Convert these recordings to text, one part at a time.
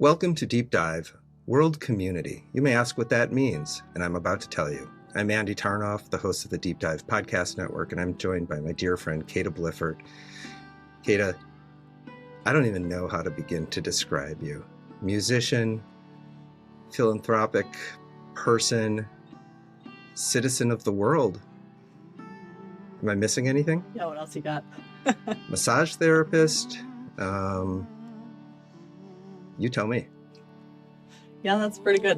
Welcome to Deep Dive, World Community. You may ask what that means, and I'm about to tell you. I'm Andy Tarnoff, the host of the Deep Dive Podcast Network, and I'm joined by my dear friend, Kaita Bliffert. Kaita, I don't even know how to begin to describe you. Musician, philanthropic person, citizen of the world. Am I missing anything? Yeah, what else you got? Massage therapist. You tell me. Yeah, that's pretty good.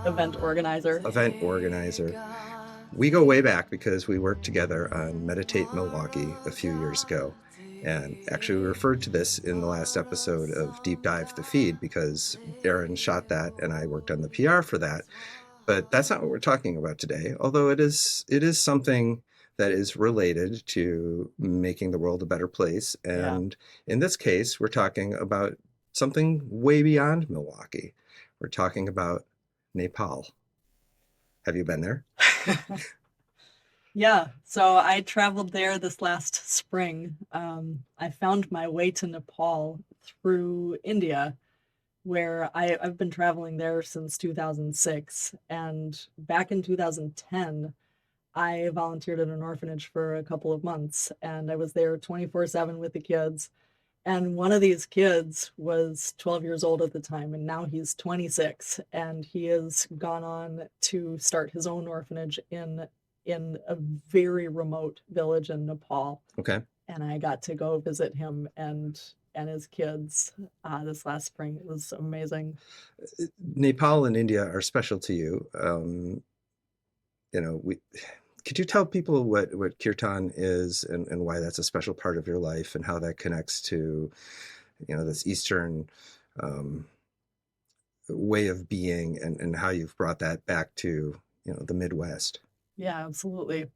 Event organizer. We go way back because we worked together on Meditate Milwaukee a few years ago. And actually, we referred to this in the last episode of Deep Dive the Feed because Aaron shot that and I worked on the PR for that. But that's not what we're talking about today, although it is something that is related to making the world a better place. And in this case, we're talking about something way beyond Milwaukee. We're talking about Nepal. Have you been there? Yeah, so I traveled there this last spring. I found my way to Nepal through India, where I've been traveling there since 2006. And back in 2010, I volunteered at an orphanage for a couple of months, and I was there 24/7 with the kids. And one of these kids was 12 years old at the time, and now he's 26, and he has gone on to start his own orphanage in a very remote village in Nepal. Okay. And I got to go visit him and his kids this last spring. It was amazing. Nepal and India are special to you. Could you tell people what Kirtan is and why that's a special part of your life and how that connects to, this Eastern way of being and how you've brought that back to, the Midwest? Yeah, absolutely.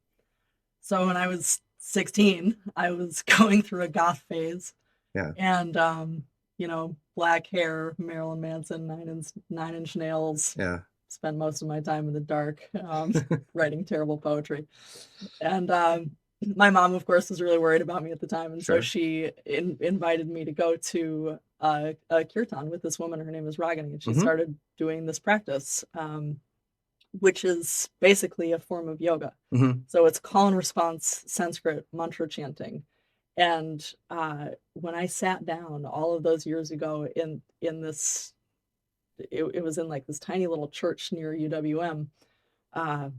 So when I was 16, I was going through a goth phase. Yeah. And, black hair, Marilyn Manson, nine-inch nails. Yeah. Spend most of my time in the dark writing terrible poetry. And my mom, of course, was really worried about me at the time. And Sure. So she invited me to go to a Kirtan with this woman. Her name is Ragini. And she started doing this practice, which is basically a form of yoga. So it's call and response, Sanskrit, mantra chanting. And when I sat down all of those years ago in this, it was in like this tiny little church near UWM. I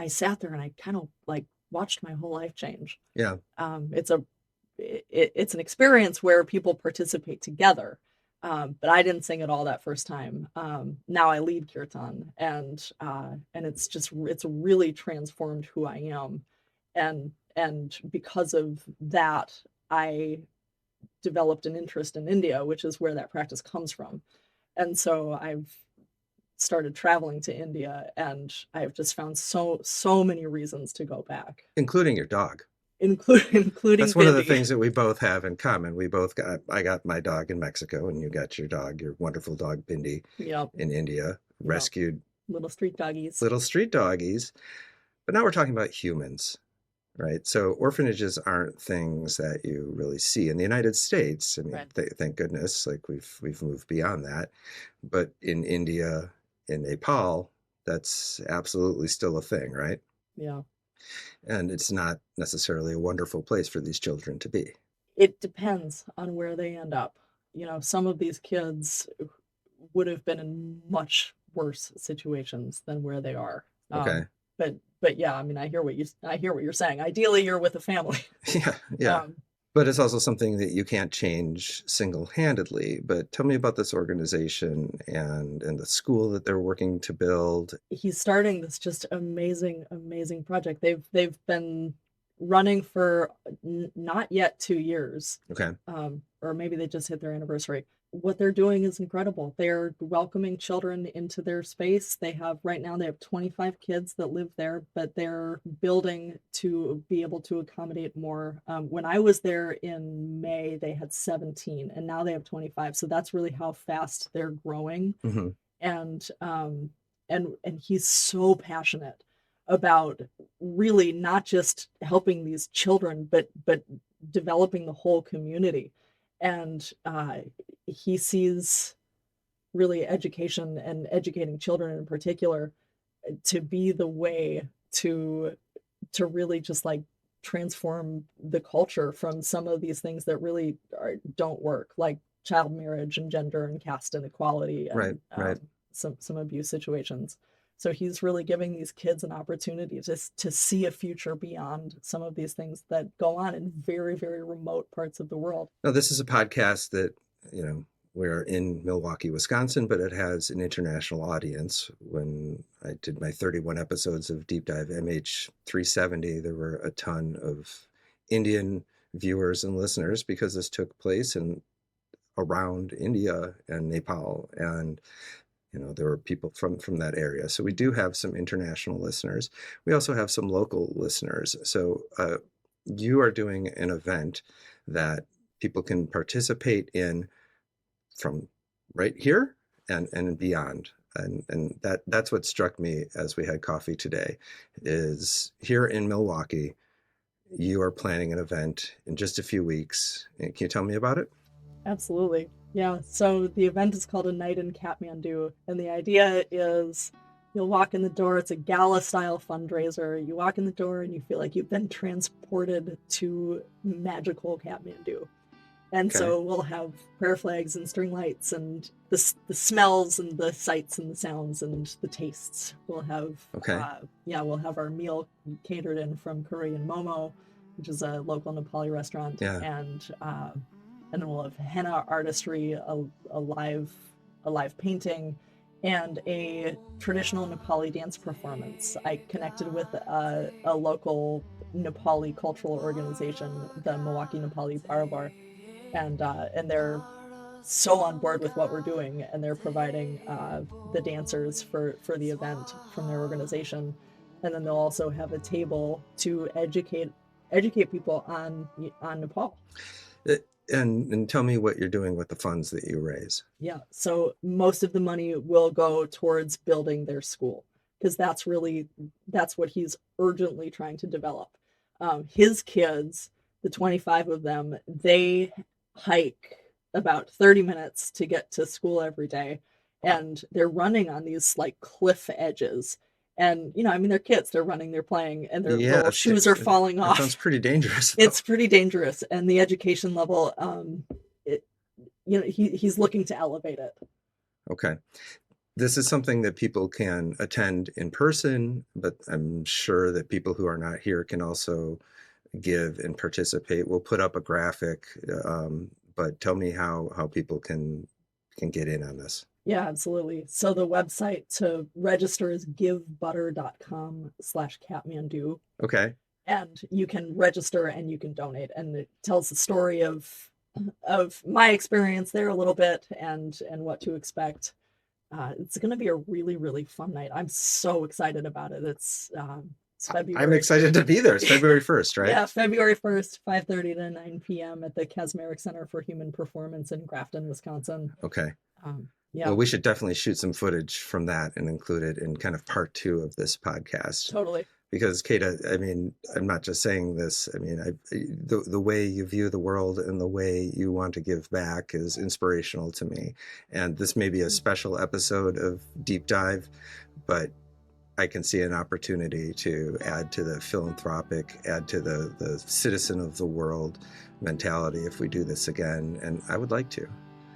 sat there and I kind of like watched my whole life change. Yeah. It's an experience where people participate together. But I didn't sing at all that first time. Now I lead Kirtan, and it's really transformed who I am, and because of that, I developed an interest in India, which is where that practice comes from. And so I've started traveling to India, and I've just found so many reasons to go back, including your dog. Including that's one Bindi. Of the things that we both have in common. I got my dog in Mexico, and you got your wonderful dog Bindi in India, rescued little street doggies. But now we're talking about humans, right? So orphanages aren't things that you really see in the United States. I mean, right. Thank goodness, like we've moved beyond that. But in India, in Nepal, that's absolutely still a thing, right? Yeah. And it's not necessarily a wonderful place for these children to be. It depends on where they end up. Some of these kids would have been in much worse situations than where they are. Okay. But yeah, I mean, I hear what you're saying. Ideally, you're with a family. Yeah. But it's also something that you can't change single-handedly. But tell me about this organization and the school that they're working to build. He's starting this just amazing project. They've been running for not yet 2 years. Okay. Or maybe they just hit their anniversary. What they're doing is incredible. They're welcoming children into their space. Right now they have 25 kids that live there, but they're building to be able to accommodate more. When I was there in May, they had 17, and now they have 25. So that's really how fast they're growing. Mm-hmm. And he's so passionate about really not just helping these children, but developing the whole community. And he sees really education and educating children in particular to be the way to really just like transform the culture from some of these things that really don't work, like child marriage and gender and caste inequality and Right. Some abuse situations. So he's really giving these kids an opportunity to see a future beyond some of these things that go on in very, very remote parts of the world. Now, this is a podcast that, we're in Milwaukee, Wisconsin, but it has an international audience. When I did my 31 episodes of Deep Dive MH370, there were a ton of Indian viewers and listeners because this took place around India and Nepal, and there were people from that area. So we do have some international listeners. We also have some local listeners. So you are doing an event that people can participate in from right here and beyond. And that's what struck me as we had coffee today, is here in Milwaukee, you are planning an event in just a few weeks. Can you tell me about it? Absolutely. Yeah. So the event is called A Night in Kathmandu. And the idea is you'll walk in the door. It's a gala style fundraiser. You walk in the door and you feel like you've been transported to magical Kathmandu. And Okay. so we'll have prayer flags and string lights and the smells and the sights and the sounds and the tastes. We'll have, we'll have our meal catered in from Korean Momo, which is a local Nepali restaurant. Yeah. And then we'll have henna artistry, a live painting, and a traditional Nepali dance performance. I connected with a local Nepali cultural organization, the Milwaukee Nepali Parabar, and they're so on board with what we're doing, and they're providing the dancers for the event from their organization, and then they'll also have a table to educate people on Nepal. And tell me what you're doing with the funds that you raise. Yeah, so most of the money will go towards building their school, because that's what he's urgently trying to develop. His kids, the 25 of them, they hike about 30 minutes to get to school every day, and they're running on these like cliff edges. And they're kids, they're running, they're playing, and their little shoes are falling off. That sounds pretty dangerous. It's pretty dangerous, and the education level, he's looking to elevate it. Okay. This is something that people can attend in person, but I'm sure that people who are not here can also give and participate. We'll put up a graphic, but tell me how people can get in on this. Yeah, absolutely. So the website to register is givebutter.com/Kathmandu. Okay. And you can register and you can donate. And it tells the story of my experience there a little bit and what to expect. It's going to be a really, really fun night. I'm so excited about it. It's February. I'm excited to be there. It's February 1st, right? Yeah, February 1st, 5:30 to 9 p.m. at the Kathmandu Center for Human Performance in Grafton, Wisconsin. Okay. Yeah. Well, we should definitely shoot some footage from that and include it in kind of part 2 of this podcast. Totally. Because Kaita, I'm not just saying this. The way you view the world and the way you want to give back is inspirational to me. And this may be a special episode of Deep Dive, but I can see an opportunity to add to the philanthropic, add to the citizen of the world mentality if we do this again. And I would like to.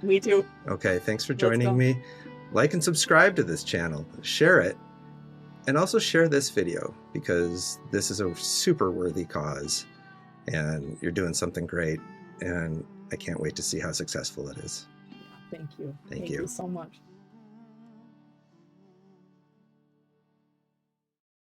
Me too. Okay, thanks for joining me. Like and subscribe to this channel. Share it. And also share this video, because this is a super worthy cause and you're doing something great. And I can't wait to see how successful it is. Thank you. Thank you So much.